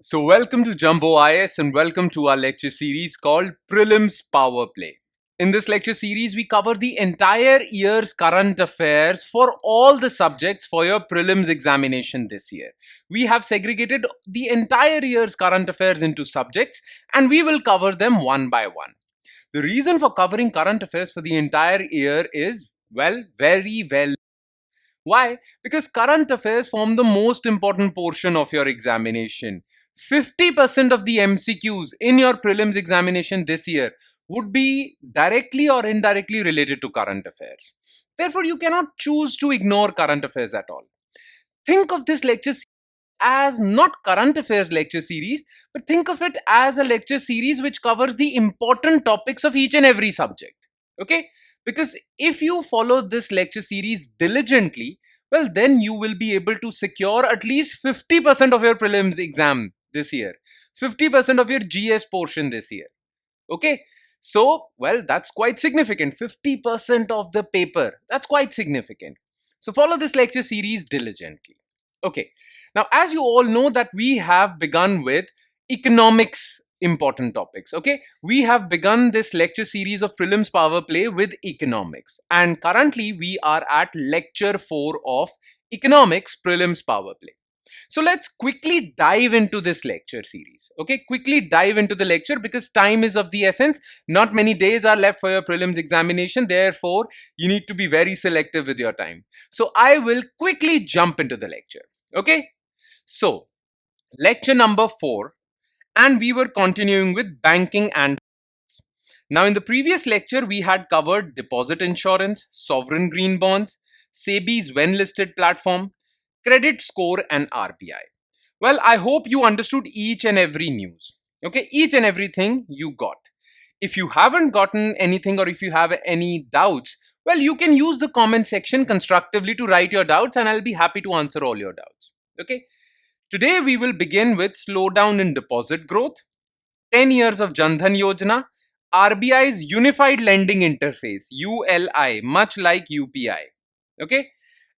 So, welcome to Jumbo IS and welcome to our lecture series called Prelims Powerplay. In this lecture series, we cover the entire year's current affairs for all the subjects for your prelims examination this year. We have segregated the entire year's current affairs into subjects and we will cover them one by one. The reason for covering current affairs for the entire year is, well, very well. Why? Because current affairs form the most important portion of your examination. 50% of the MCQs in your prelims examination this year would be directly or indirectly related to current affairs. Therefore, you cannot choose to ignore current affairs at all. Think of this lecture as not current affairs lecture series, but think of it as a lecture series which covers the important topics of each and every subject. Okay? Because if you follow this lecture series diligently, well, then you will be able to secure at least 50% of your prelims exam this year, 50% of your GS portion this year. Okay? So, well, that's quite significant. 50% of the paper. That's quite significant. So, follow this lecture series diligently. Okay. Now, as you all know that we have begun with economics important topics. Okay. We have begun this lecture series of Prelims Powerplay with economics. And currently we are at lecture 4 of economics Prelims Powerplay. So let's quickly dive into this lecture series. Okay, quickly dive into the lecture because time is of the essence. Not many days are left for your prelims examination. Therefore, you need to be very selective with your time. So I will quickly jump into the lecture. Okay, so lecture number 4, and we were continuing with banking and finance. Now in the previous lecture, we had covered deposit insurance, sovereign green bonds, SEBI's when listed platform, credit score and RBI. Well, I hope you understood each and every news. Okay, each and everything you got. If you haven't gotten anything or if you have any doubts, well, you can use the comment section constructively to write your doubts and I'll be happy to answer all your doubts. Okay, today we will begin with slowdown in deposit growth, 10 years of Dhan Yojana, RBI's Unified Lending Interface, ULI, much like UPI. Okay,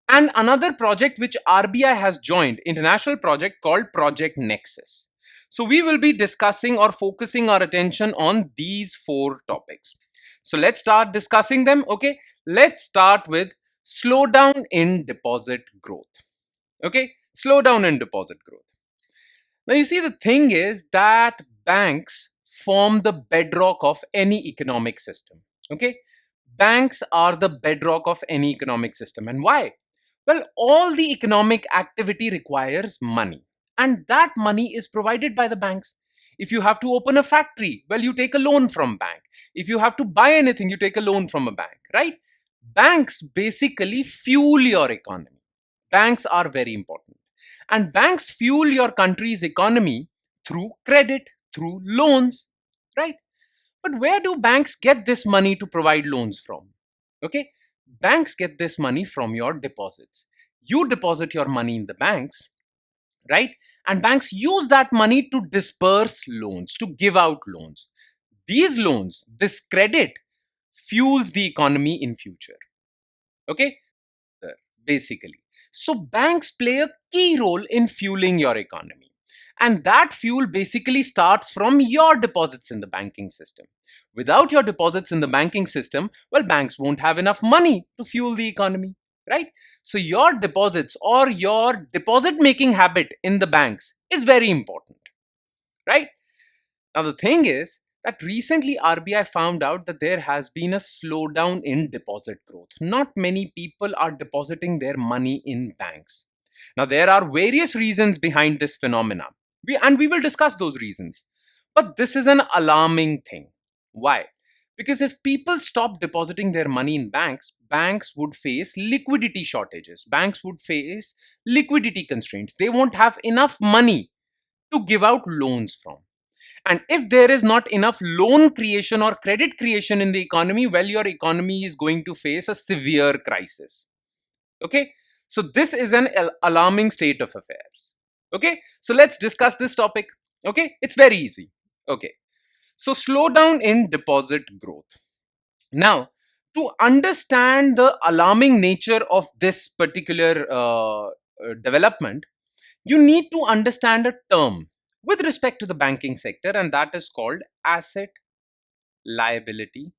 and another project which RBI has joined, international project called Project Nexus. So we will be discussing or focusing our attention on these 4 topics. So let's start discussing them. Okay, let's start with slowdown in deposit growth. Okay, slowdown in deposit growth. Now you see, the thing is that banks form the bedrock of any economic system. Okay, banks are the bedrock of any economic system. And why? Well, all the economic activity requires money, and that money is provided by the banks. If you have to open a factory, well, you take a loan from bank. If you have to buy anything, you take a loan from a bank, right? Banks basically fuel your economy. Banks are very important. And banks fuel your country's economy through credit, through loans, right? But where do banks get this money to provide loans from? Okay, banks get this money from your deposits. You deposit your money in the banks, right? And banks use that money to disperse loans, to give out loans. These loans, this credit, fuels the economy in future. Okay, basically. So banks play a key role in fueling your economy. And that fuel basically starts from your deposits in the banking system. Without your deposits in the banking system, well, banks won't have enough money to fuel the economy, right? So your deposits or your deposit making habit in the banks is very important, right? Now, the thing is that recently RBI found out that there has been a slowdown in deposit growth. Not many people are depositing their money in banks. Now, there are various reasons behind this phenomena, we will discuss those reasons. But this is an alarming thing. Why? Because if people stop depositing their money in banks, banks would face liquidity shortages. Banks would face liquidity constraints. They won't have enough money to give out loans from. And if there is not enough loan creation or credit creation in the economy, well, your economy is going to face a severe crisis. Okay, so this is an alarming state of affairs. Okay, so let's discuss this topic. Okay, it's very easy. Okay, so slowdown in deposit growth. Now, to understand the alarming nature of this particular development, you need to understand a term. with respect to the banking sector, and that is called asset liability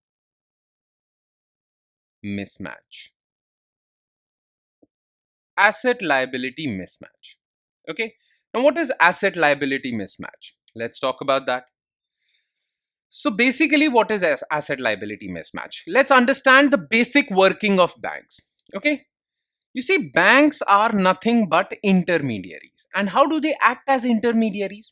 mismatch. Asset liability mismatch. Okay. Now, what is asset liability mismatch? Let's talk about that. So, basically, what is asset liability mismatch? Let's understand the basic working of banks. Okay. You see, banks are nothing but intermediaries. And how do they act as intermediaries?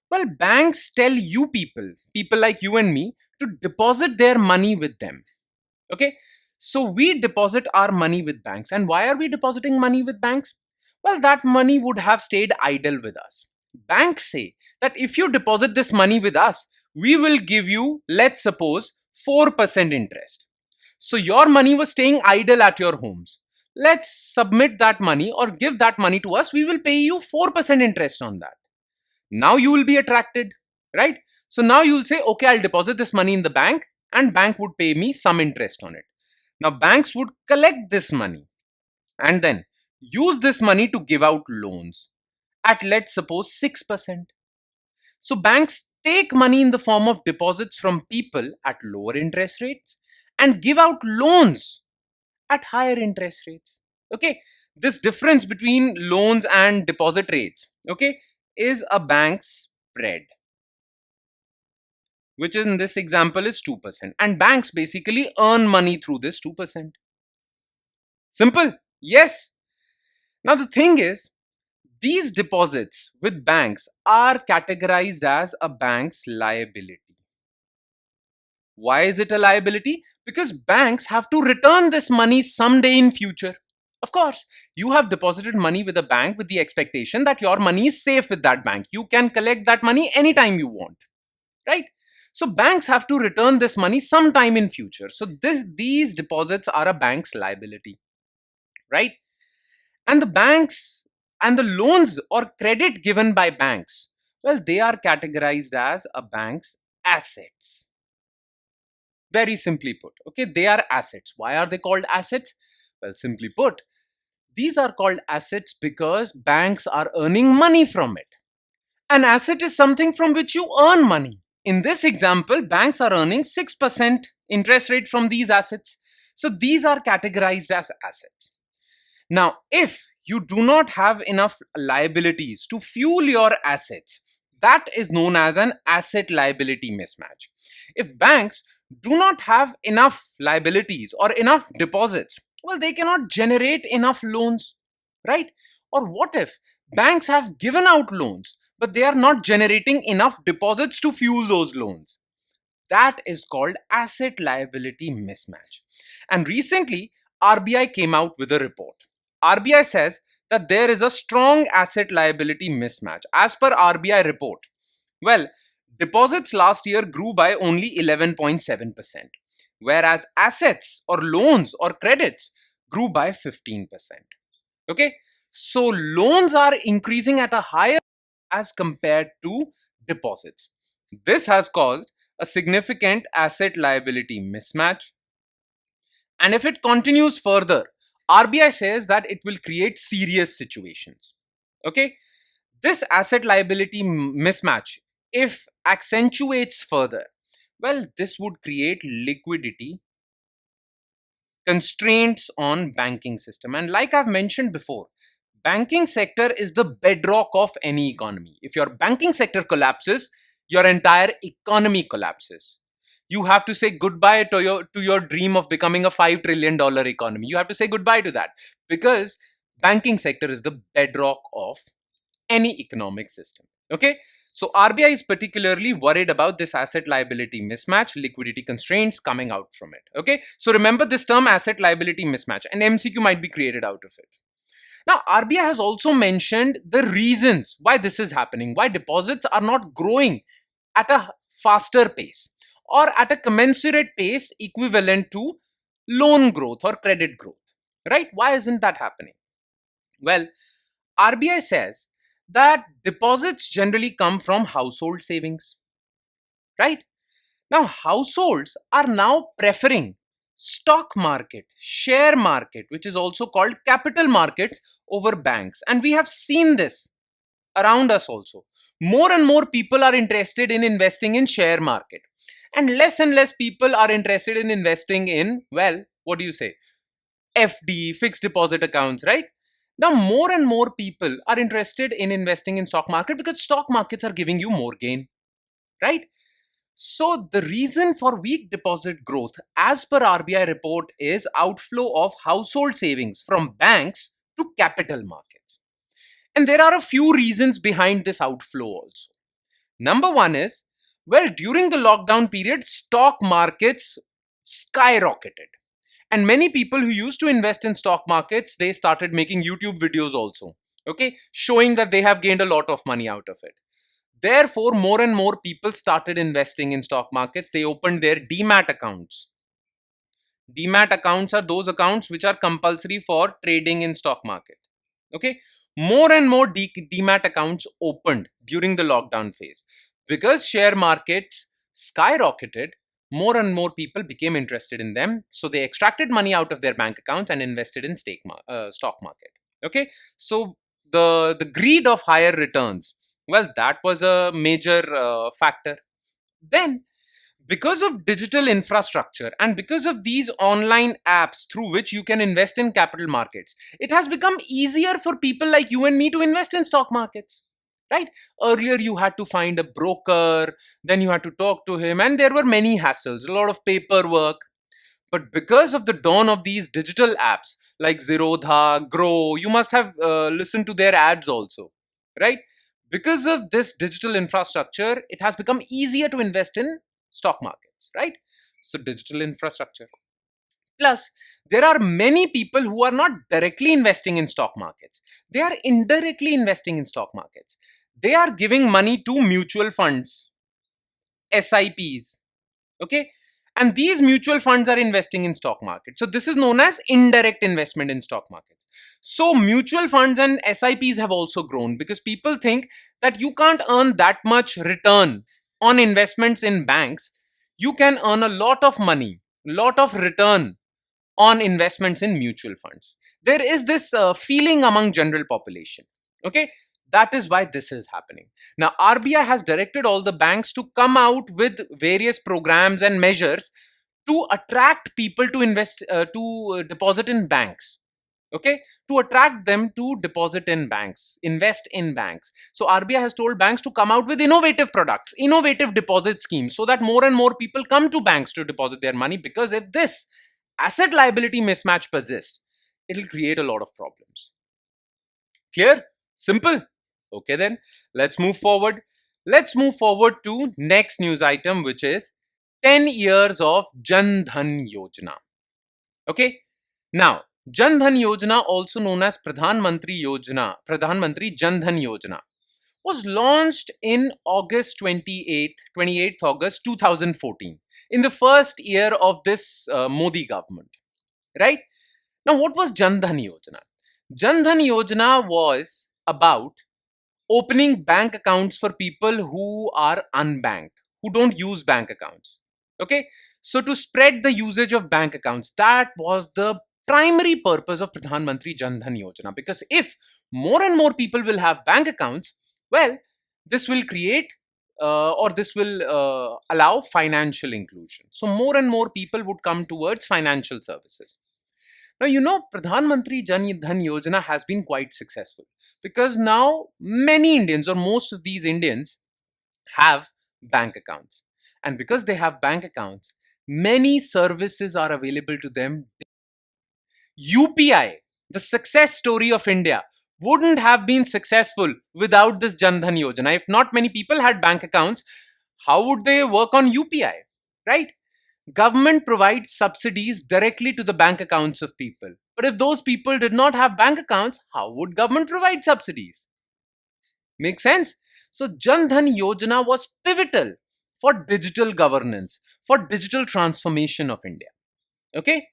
Well, banks tell you people like you and me, to deposit their money with them. Okay. So we deposit our money with banks. And why are we depositing money with banks? Well, that money would have stayed idle with us. Banks say that if you deposit this money with us, we will give you, let's suppose, 4% interest. So your money was staying idle at your homes. Let's submit that money or give that money to us. We will pay you 4% interest on that. Now you will be attracted, right? So now you'll say, okay, I'll deposit this money in the bank and bank would pay me some interest on it. Now banks would collect this money and then use this money to give out loans at, let's suppose, 6%. So banks take money in the form of deposits from people at lower interest rates and give out loans at higher interest rates. Okay, this difference between loans and deposit rates, okay, is a bank's spread, which in this example is 2%, and banks basically earn money through this 2%. Simple? Yes. Now the thing is, these deposits with banks are categorized as a bank's liability. Why is it a liability? Because banks have to return this money someday in future. Of course, you have deposited money with a bank with the expectation that your money is safe with that bank. You can collect that money anytime you want, right? So banks have to return this money sometime in future. So these deposits are a bank's liability, right? And the banks and the loans or credit given by banks, well, they are categorized as a bank's assets. Very simply put, okay, they are assets. Why are they called assets? Well, simply put, these are called assets because banks are earning money from it. An asset is something from which you earn money. In this example, banks are earning 6% interest rate from these assets. So these are categorized as assets. Now, if you do not have enough liabilities to fuel your assets, that is known as an asset liability mismatch. If banks do not have enough liabilities or enough deposits, well, they cannot generate enough loans, right? Or what if banks have given out loans, but they are not generating enough deposits to fuel those loans? That is called asset liability mismatch. And recently, RBI came out with a report. RBI says that there is a strong asset liability mismatch. As per RBI report, well, deposits last year grew by only 11.7%, whereas assets or loans or credits grew by 15%. Okay, so loans are increasing at a higher as compared to deposits. This has caused a significant asset liability mismatch. And if it continues further, RBI says that it will create serious situations. Okay, this asset liability mismatch, if accentuates further, well, this would create liquidity constraints on banking system. And like I've mentioned before, banking sector is the bedrock of any economy. If your banking sector collapses, your entire economy collapses. You have to say goodbye to your dream of becoming a $5 trillion economy. You have to say goodbye to that, because banking sector is the bedrock of any economic system. Okay, so RBI is particularly worried about this asset liability mismatch, liquidity constraints coming out from it. Okay, so remember this term asset liability mismatch, and MCQ might be created out of it. Now, RBI has also mentioned the reasons why this is happening, why deposits are not growing at a faster pace or at a commensurate pace equivalent to loan growth or credit growth, right? Why isn't that happening? Well, RBI says that deposits generally come from household savings, right? Now, households are now preferring stock market, share market, which is also called capital markets, over banks. And we have seen this around us also. more and more people are interested in investing in share market, and less people are interested in investing in, well, what do you say, FD, fixed deposit accounts, right? Now more and more people are interested in investing in stock market because stock markets are giving you more gain, right? So the reason for weak deposit growth as per RBI report is outflow of household savings from banks to capital markets. And there are a few reasons behind this outflow also. Number one is, well, during the lockdown period, stock markets skyrocketed. And many people who used to invest in stock markets, they started making YouTube videos also, okay, showing that they have gained a lot of money out of it. Therefore, more and more people started investing in stock markets. They opened their demat accounts. Demat accounts are those accounts which are compulsory for trading in stock market. Okay, more and more demat accounts opened during the lockdown phase because share markets skyrocketed. More and more people became interested in them, so they extracted money out of their bank accounts and invested in stock market. Okay, so the greed of higher returns, well, that was a major factor. Then, because of digital infrastructure and because of these online apps through which you can invest in capital markets, it has become easier for people like you and me to invest in stock markets, right? Earlier you had to find a broker, then you had to talk to him, and there were many hassles, a lot of paperwork. But because of the dawn of these digital apps like Zerodha, Grow, you must have listened to their ads also, right? Because of this digital infrastructure, it has become easier to invest in stock markets, right? So, digital infrastructure. Plus, there are many people who are not directly investing in stock markets. They are indirectly investing in stock markets. They are giving money to mutual funds, SIPs, okay, and these mutual funds are investing in stock market. So this is known as indirect investment in stock markets. So mutual funds and SIPs have also grown because people think that you can't earn that much return on investments in banks. You can earn a lot of money, lot of return on investments in mutual funds. There is this feeling among general population, okay, that is why this is happening. Now RBI has directed all the banks to come out with various programs and measures to attract people to deposit in banks, okay, to attract them to deposit in banks, invest in banks. So RBI has told banks to come out with innovative products, innovative deposit schemes, so that more and more people come to banks to deposit their money, because if this asset liability mismatch persists, it'll create a lot of problems. Clear? Simple? Okay, then let's move forward. Let's move forward to next news item, which is 10 years of Jan Dhan Yojana. Okay, now Jan Dhan Yojana, also known as Pradhan Mantri Jan Dhan Yojana, was launched in August 28th August 2014, in the first year of this Modi government, right? Now, what was Jan Dhan Yojana? Jan Dhan Yojana was about opening bank accounts for people who are unbanked, who don't use bank accounts. Okay, so to spread the usage of bank accounts, that was the primary purpose of Pradhan Mantri Jan Dhan Yojana. Because if more and more people will have bank accounts, well, this will create or this will allow financial inclusion. So more and more people would come towards financial services. Now, you know, Pradhan Mantri Jan Dhan Yojana has been quite successful because now many Indians, or most of these Indians, have bank accounts. And because they have bank accounts, many services are available to them. UPI, the success story of India, wouldn't have been successful without this Jan Dhan Yojana. If not many people had bank accounts, how would they work on UPI, right? Government provides subsidies directly to the bank accounts of people. But if those people did not have bank accounts, how would government provide subsidies? Make sense? So Jan Dhan Yojana was pivotal for digital governance, for digital transformation of India. Okay?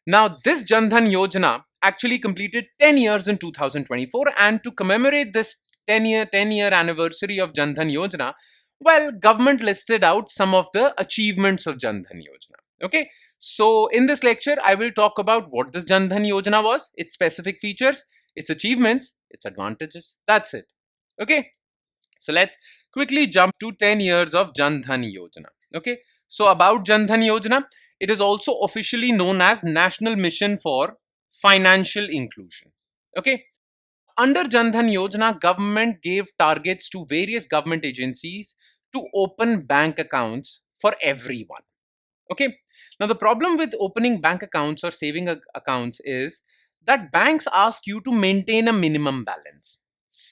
Now this Jan Dhan Yojana actually completed 10 years in 2024, and to commemorate this 10-year anniversary of Jan Dhan Yojana, well, government listed out some of the achievements of Jan Dhan Yojana. Okay, so in this lecture, I will talk about what this Jan Dhan Yojana was, its specific features, its achievements, its advantages. That's it. Okay, So let's quickly jump to 10 years of Jan Dhan Yojana. Okay, so about Jan Dhan Yojana, it is also officially known as National Mission for Financial Inclusion. Okay, under Jan Dhan Yojana, government gave targets to various government agencies to open bank accounts for everyone. Okay, now the problem with opening bank accounts or saving accounts is that banks ask you to maintain a minimum balance.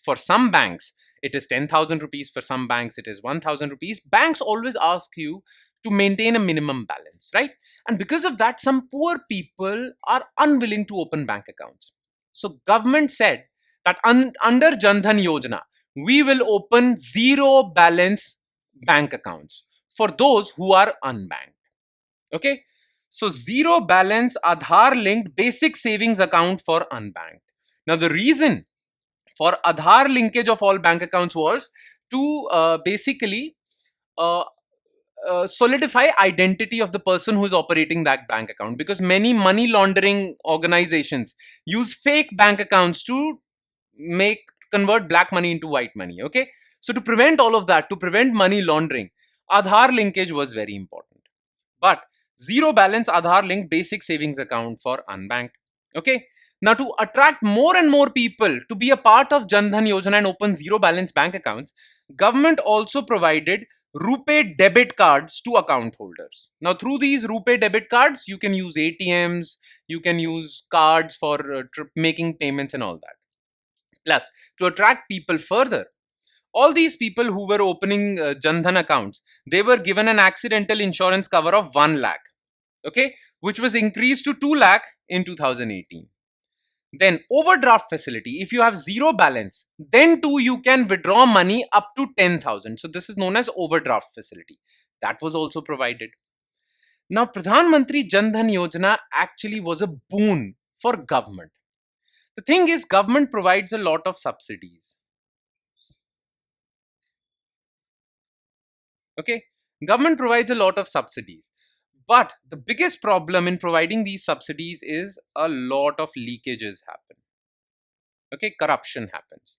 For some banks it is 10,000 rupees, for some banks it is 1,000 rupees. Banks always ask you to maintain a minimum balance, right? And because of that, some poor people are unwilling to open bank accounts. So government said that under Jan Dhan Yojana, we will open zero balance bank accounts for those who are unbanked. Okay, so zero balance Aadhaar linked basic savings account for unbanked. Now, the reason for Aadhaar linkage of all bank accounts was to basically uh, solidify identity of the person who is operating that bank account, because many money laundering organizations use fake bank accounts to make convert black money into white money. Okay, so to prevent all of that, to prevent money laundering, Aadhaar linkage was very important. But zero balance Aadhaar linked basic savings account for unbanked. Okay. Now, to attract more and more people to be a part of Jan Dhan Yojana and open zero balance bank accounts, government also provided RuPay debit cards to account holders. Now, through these RuPay debit cards, you can use ATMs, you can use cards for making payments and all that. Plus, to attract people further, all these people who were opening Jan Dhan accounts, they were given an accidental insurance cover of 1 lakh, okay, which was increased to 2 lakh in 2018. Then overdraft facility, if you have zero balance, then too you can withdraw money up to 10,000. So this is known as overdraft facility. That was also provided. Now, Pradhan Mantri Jan Dhan Yojana actually was a boon for government. The thing is, government provides a lot of subsidies. Okay, government provides a lot of subsidies, but the biggest problem in providing these subsidies is a lot of leakages happen. Okay, corruption happens.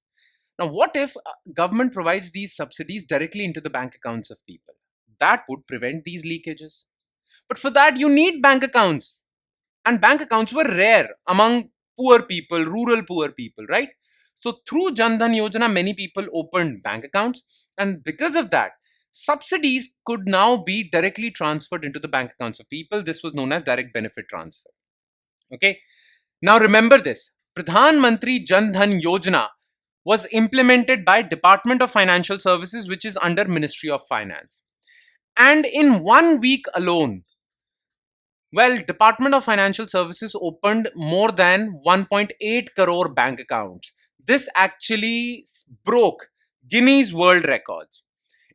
Now, what if government provides these subsidies directly into the bank accounts of people? That would prevent these leakages. But for that, you need bank accounts, and bank accounts were rare among poor people, rural poor people, right? So through Jan Dhan Yojana, many people opened bank accounts, and because of that, subsidies could now be directly transferred into the bank accounts of people. This was known as direct benefit transfer. Okay. Now remember this: Pradhan Mantri Jan Dhan Yojana was implemented by Department of Financial Services, which is under Ministry of Finance. And in 1 week alone, well, Department of Financial Services opened more than 1.8 crore bank accounts. This actually broke Guinness World Records.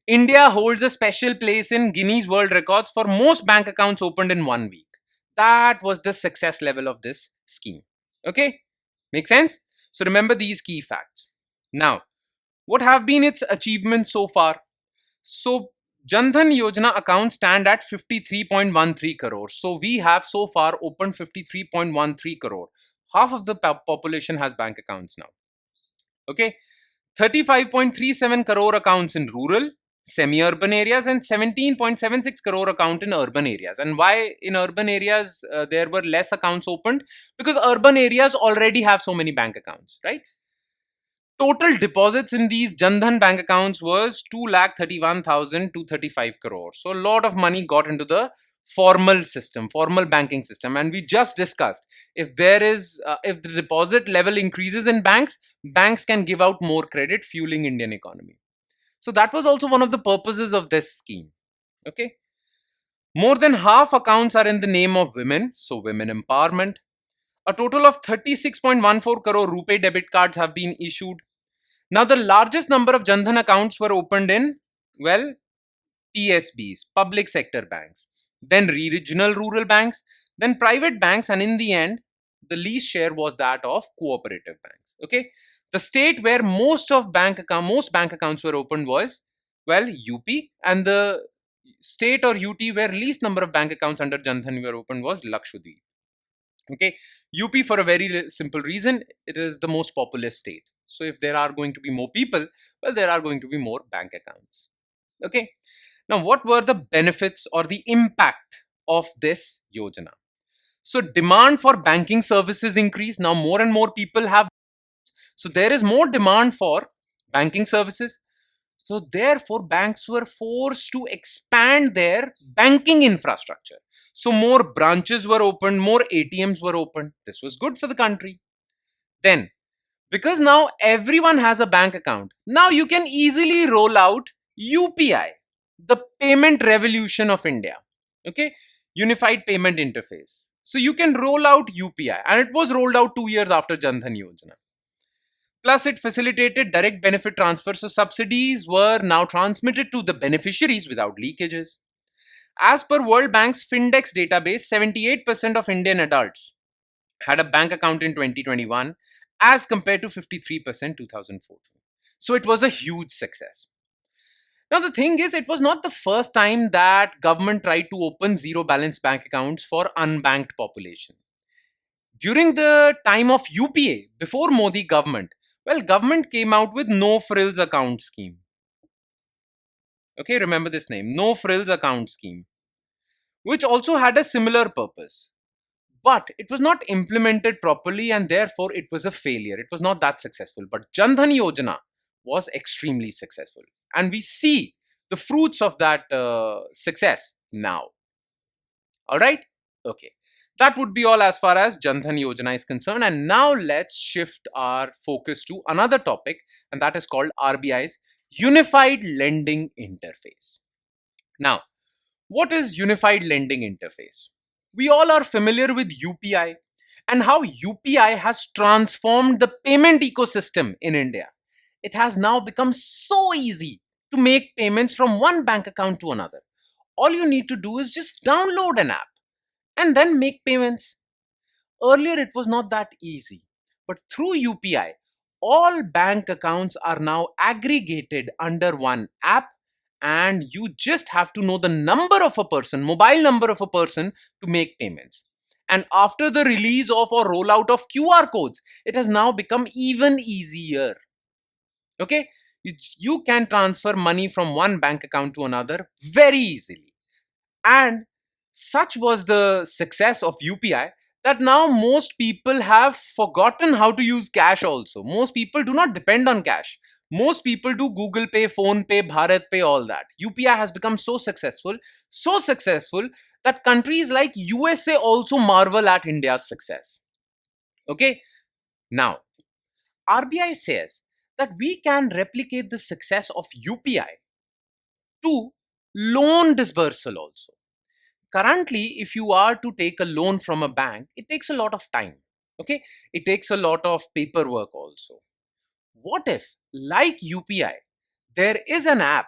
India holds a special place in Guinness World Records for most bank accounts opened in 1 week. That was the success level of this scheme. Okay? Make sense? So remember these key facts. Now, what have been its achievements so far? So Jan Dhan Yojana accounts stand at 53.13 crore. So we have so far opened 53.13 crore. Half of the population has bank accounts now. Okay. 35.37 crore accounts in rural, semi-urban areas, and 17.76 crore account in urban areas. And why in urban areas there were less accounts opened? Because urban areas already have so many bank accounts, right? Total deposits in these Jan Dhan bank accounts was 2,31,235 crores. So a lot of money got into the formal system, formal banking system. And we just discussed, if if the deposit level increases in banks, banks can give out more credit, fueling Indian economy. So that was also one of the purposes of this scheme. Okay. More than half accounts are in the name of women, so women empowerment. A total of 36.14 crore RuPay debit cards have been issued. Now, the largest number of Jan Dhan accounts were opened in, well, PSBs, public sector banks, then regional rural banks, then private banks, and in the end, the least share was that of cooperative banks. Okay, the state where most bank accounts were opened was, well, UP, and the state or UT where least number of bank accounts under Jan Dhan were opened was Lakshadweep. Okay, UP for a very simple reason, it is the most populous state. So if there are going to be more people, well, there are going to be more bank accounts. Okay. Now, what were the benefits or the impact of this Yojana? So demand for banking services increased. Now more and more people have. So there is more demand for banking services. So therefore, banks were forced to expand their banking infrastructure. So more branches were opened, more ATMs were opened. This was good for the country. Then, because now everyone has a bank account, now you can easily roll out UPI, the payment revolution of India. Okay, Unified Payment Interface. So you can roll out UPI, and it was rolled out 2 years after Jan Dhan Yojana. Plus, it facilitated direct benefit transfer, so subsidies were now transmitted to the beneficiaries without leakages. As per World Bank's Findex database, 78% of Indian adults had a bank account in 2021 as compared to 53% 2014. So it was a huge success. Now the thing is, it was not the first time that government tried to open zero balance bank accounts for unbanked population. During the time of UPA, before Modi government, well, government came out with no frills account scheme. Okay, remember this name, no frills account scheme, which also had a similar purpose. But it was not implemented properly and therefore it was a failure. It was not that successful. But Jan Dhan Yojana was extremely successful. And we see the fruits of that success now. All right? Okay. That would be all as far as Jan Dhan Yojana is concerned. And now let's shift our focus to another topic, and that is called RBI's Unified Lending Interface. Now, what is Unified Lending Interface? We all are familiar with UPI and how UPI has transformed the payment ecosystem in India. It has now become so easy to make payments from one bank account to another. All you need to do is just download an app and then make payments. Earlier, it was not that easy, but through UPI, all bank accounts are now aggregated under one app, and you just have to know the number of a person, mobile number of a person, to make payments. And after the release of or rollout of QR codes, it has now become even easier. Okay, you can transfer money from one bank account to another very easily. And such was the success of UPI that now most people have forgotten how to use cash also. Most people do not depend on cash. Most people do Google Pay, Phone Pay, Bharat Pay, all that. UPI has become so successful that countries like USA also marvel at India's success. Okay, now RBI says that we can replicate the success of UPI to loan dispersal also. Currently, if you are to take a loan from a bank, it takes a lot of time. Okay, it takes a lot of paperwork also. What if, like UPI, there is an app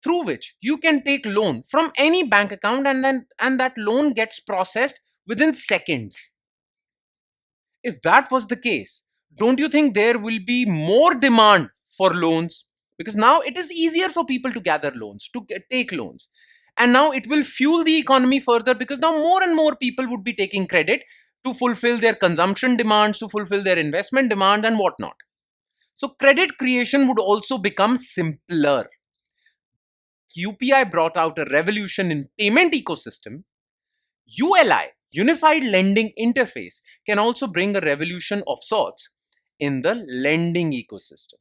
through which you can take loan from any bank account and that loan gets processed within seconds? If that was the case, don't you think there will be more demand for loans? Because now it is easier for people to gather loans, to take loans. And now it will fuel the economy further because now more and more people would be taking credit to fulfill their consumption demands, to fulfill their investment demand and whatnot. So credit creation would also become simpler. UPI brought out a revolution in payment ecosystem. ULI, Unified Lending Interface, can also bring a revolution of sorts in the lending ecosystem.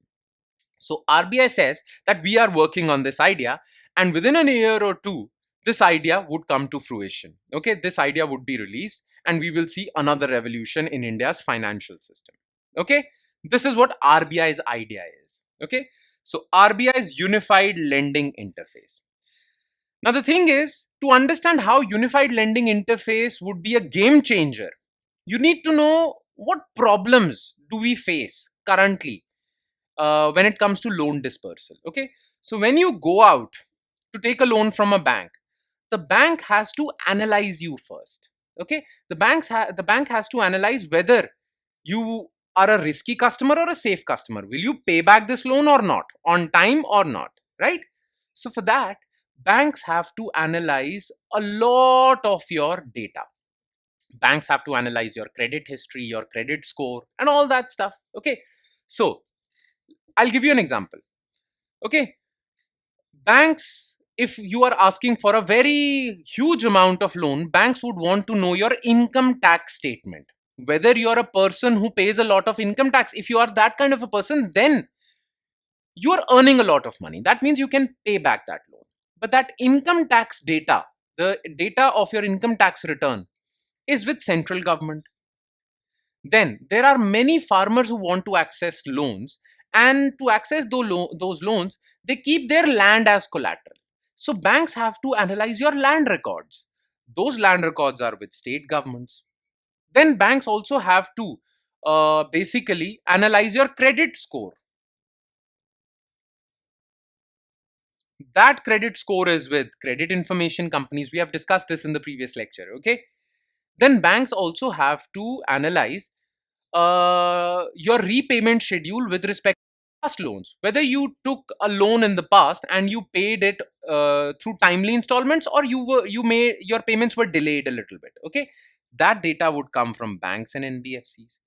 So RBI says that we are working on this idea, and within a year or two, this idea would come to fruition. Okay, this idea would be released, and we will see another revolution in India's financial system. Okay, this is what RBI's idea is. Okay, so RBI's Unified Lending Interface. Now, the thing is, to understand how Unified Lending Interface would be a game changer, you need to know what problems do we face currently when it comes to loan dispersal. Okay, so when you go out to take a loan from a bank, the bank has to analyze you first. Okay, the bank has to analyze whether you are a risky customer or a safe customer. Will you pay back this loan or not, on time or not, right? So for that, banks have to analyze a lot of your data. Banks have to analyze your credit history, your credit score, and all that stuff. Okay, so I'll give you an example. Okay, banks, if you are asking for a very huge amount of loan, banks would want to know your income tax statement. Whether you're a person who pays a lot of income tax, if you are that kind of a person, then you are earning a lot of money. That means you can pay back that loan. But that income tax data, the data of your income tax return, is with central government. Then there are many farmers who want to access loans, and to access those loans, they keep their land as collateral. So banks have to analyze your land records. Those land records are with state governments. Then banks also have to basically analyze your credit score. That credit score is with credit information companies. We have discussed this in the previous lecture. Okay. Then banks also have to analyze your repayment schedule with respect to past loans. Whether you took a loan in the past and you paid it through timely installments, or you made your payments were delayed a little bit. Okay, that data would come from banks and NBFCs.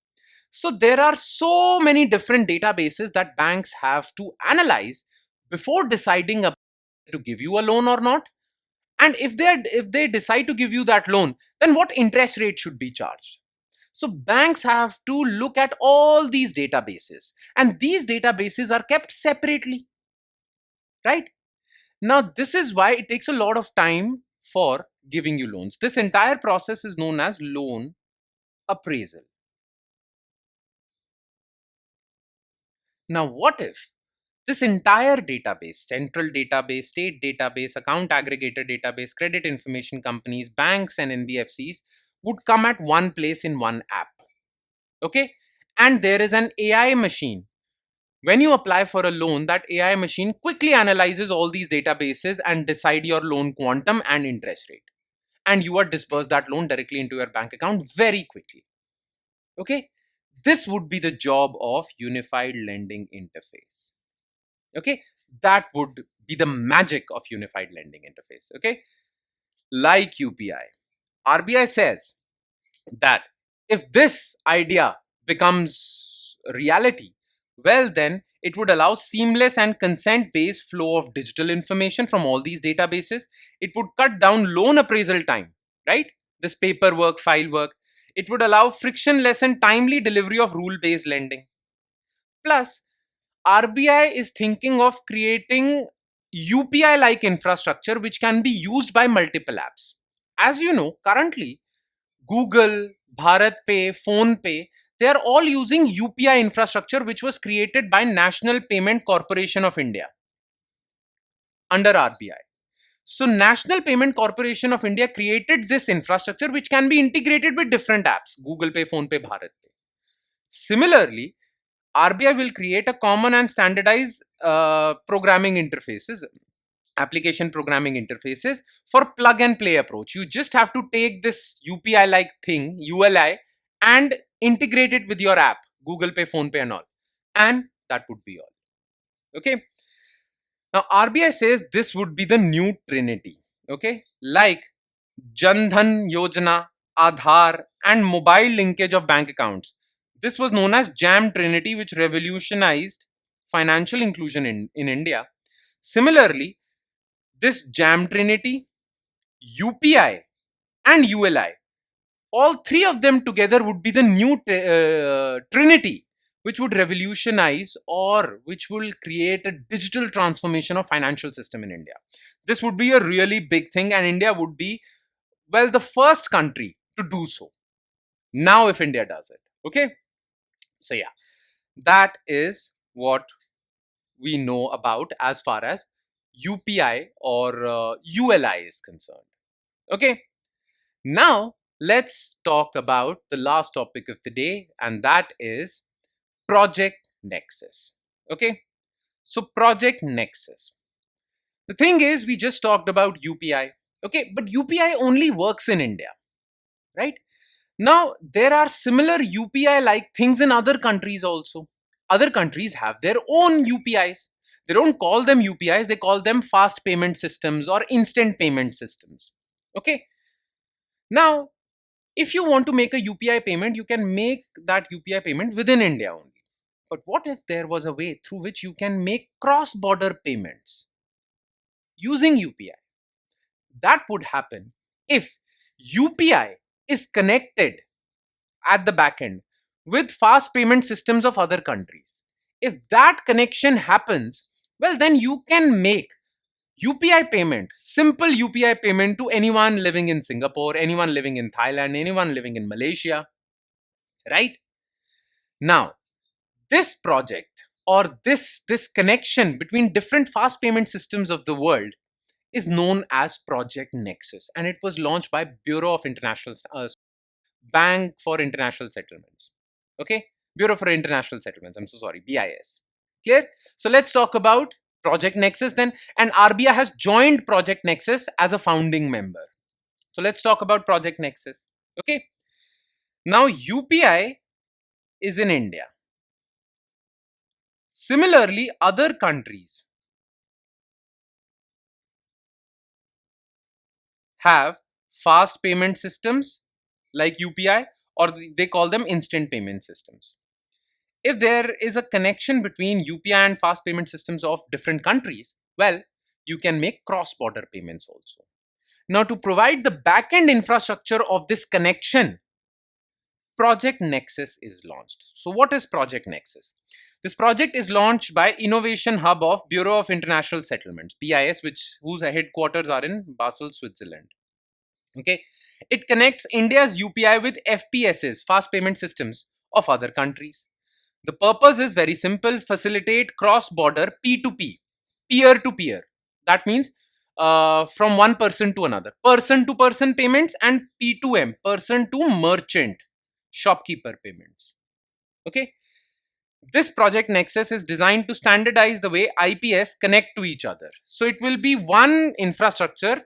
So there are so many different databases that banks have to analyze before deciding to give you a loan or not. And if they decide to give you that loan, then what interest rate should be charged? So banks have to look at all these databases, and these databases are kept separately, right? Now this is why it takes a lot of time for giving you loans. This entire process is known as loan appraisal. Now what if this entire database, central database, state database, account aggregator database, credit information companies, banks and NBFCs would come at one place in one app? Okay, and there is an AI machine. When you apply for a loan, that AI machine quickly analyzes all these databases and decide your loan quantum and interest rate, and you are disbursed that loan directly into your bank account very quickly. Okay, this would be the job of unified lending interface. Okay, that would be the magic of unified lending interface. Okay, like UPI, RBI says that if this idea becomes reality, well, then it would allow seamless and consent based flow of digital information from all these databases. It would cut down loan appraisal time, right? This paperwork, file work. It would allow frictionless and timely delivery of rule based lending. Plus, RBI is thinking of creating UPI like infrastructure which can be used by multiple apps. As you know, currently Google, Bharat Pay, Phone Pay, they are all using UPI infrastructure which was created by National Payment Corporation of India under RBI. So National Payment Corporation of India created this infrastructure which can be integrated with different apps, Google Pay, Phone Pay, Bharat Pay. Similarly, RBI will create a common and standardized programming interfaces, application programming interfaces for plug and play approach. You just have to take this UPI like thing, ULI, and integrate it with your app, Google Pay, Phone Pay, and all. And that would be all. Okay. Now, RBI says this would be the new trinity. Okay. Like Jan Dhan Yojana, Aadhaar, and mobile linkage of bank accounts. This was known as Jam Trinity, which revolutionized financial inclusion in India. Similarly, this Jam Trinity, UPI, and ULI, all three of them together would be the new Trinity, which would revolutionize or which will create a digital transformation of financial system in India. This would be a really big thing, and India would be, well, the first country to do so. Now, if India does it, okay? So, yeah, that is what we know about as far as UPI or ULI is concerned. Okay, now let's talk about the last topic of the day, and that is Project Nexus. Okay, so Project Nexus. The thing is, we just talked about UPI. Okay, but UPI only works in India, right? Now, there are similar UPI like things in other countries also. Other countries have their own UPIs. They don't call them UPIs, they call them fast payment systems or instant payment systems. Okay. Now, if you want to make a UPI payment, you can make that UPI payment within India only. But what if there was a way through which you can make cross-border payments using UPI? That would happen if UPI is connected at the back end with fast payment systems of other countries. If that connection happens, well, then you can make UPI payment, simple UPI payment to anyone living in Singapore, anyone living in Thailand, anyone living in Malaysia, right? Now, this project or this connection between different fast payment systems of the world is known as Project Nexus, and it was launched by Bureau of International Bank for International Settlements. Okay, Bureau for International Settlements. I'm so sorry, BIS. Clear? So let's talk about Project Nexus then. And RBI has joined Project Nexus as a founding member. So let's talk about Project Nexus. Okay. Now UPI is in India. Similarly, other countries have fast payment systems like UPI, or they call them instant payment systems. If there is a connection between UPI and fast payment systems of different countries, well, you can make cross-border payments also. Now, to provide the back-end infrastructure of this connection, Project Nexus is launched. So what is Project Nexus? This project is launched by Innovation Hub of Bureau of International Settlements, BIS, whose headquarters are in Basel, Switzerland. Okay, it connects India's UPI with FPSs, fast payment systems of other countries. The purpose is very simple: facilitate cross-border P2P, peer-to-peer. That means from one person to another, person-to-person payments, and P2M, person-to-merchant, shopkeeper payments. Okay. This Project Nexus is designed to standardize the way IPS connect to each other. So it will be one infrastructure,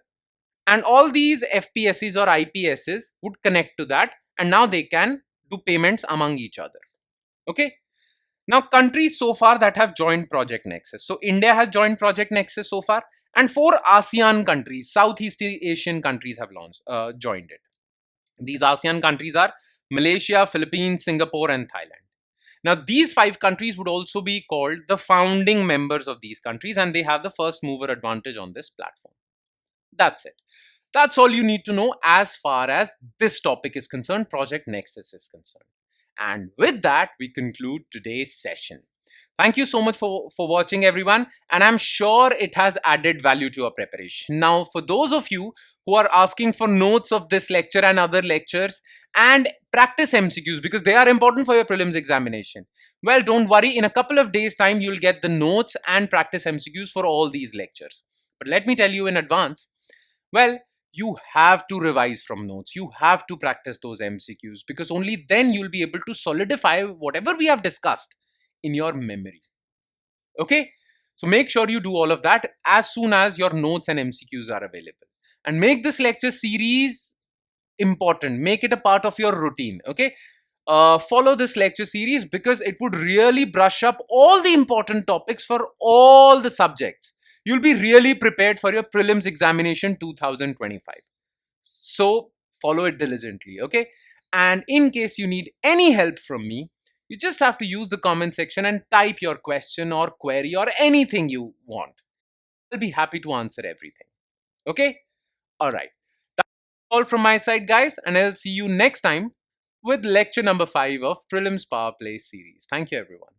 and all these FPSs or IPSs would connect to that, and now they can do payments among each other. Okay. Now, countries so far that have joined Project Nexus. So India has joined Project Nexus so far, and 4 ASEAN countries, Southeast Asian countries have joined it. These ASEAN countries are Malaysia, Philippines, Singapore, and Thailand. Now, these 5 countries would also be called the founding members of these countries, and they have the first mover advantage on this platform. That's it. That's all you need to know as far as this topic is concerned, Project Nexus is concerned. And with that, we conclude today's session. Thank you so much for watching, everyone. And I'm sure it has added value to your preparation. Now, for those of you who are asking for notes of this lecture and other lectures and practice MCQs, because they are important for your prelims examination, well, don't worry. In a couple of days' time, you'll get the notes and practice MCQs for all these lectures. But let me tell you in advance, well, you have to revise from notes. You have to practice those MCQs, because only then you'll be able to solidify whatever we have discussed in your memory. Okay? So make sure you do all of that as soon as your notes and MCQs are available. And make this lecture series important. Make it a part of your routine. Okay? Follow this lecture series, because it would really brush up all the important topics for all the subjects. You'll be really prepared for your prelims examination 2025. So follow it diligently, okay? And in case you need any help from me, you just have to use the comment section and type your question or query or anything you want. I'll be happy to answer everything. Okay? All right. That's all from my side, guys, and I'll see you next time with lecture number 5 of Prelims Powerplay series. Thank you, everyone.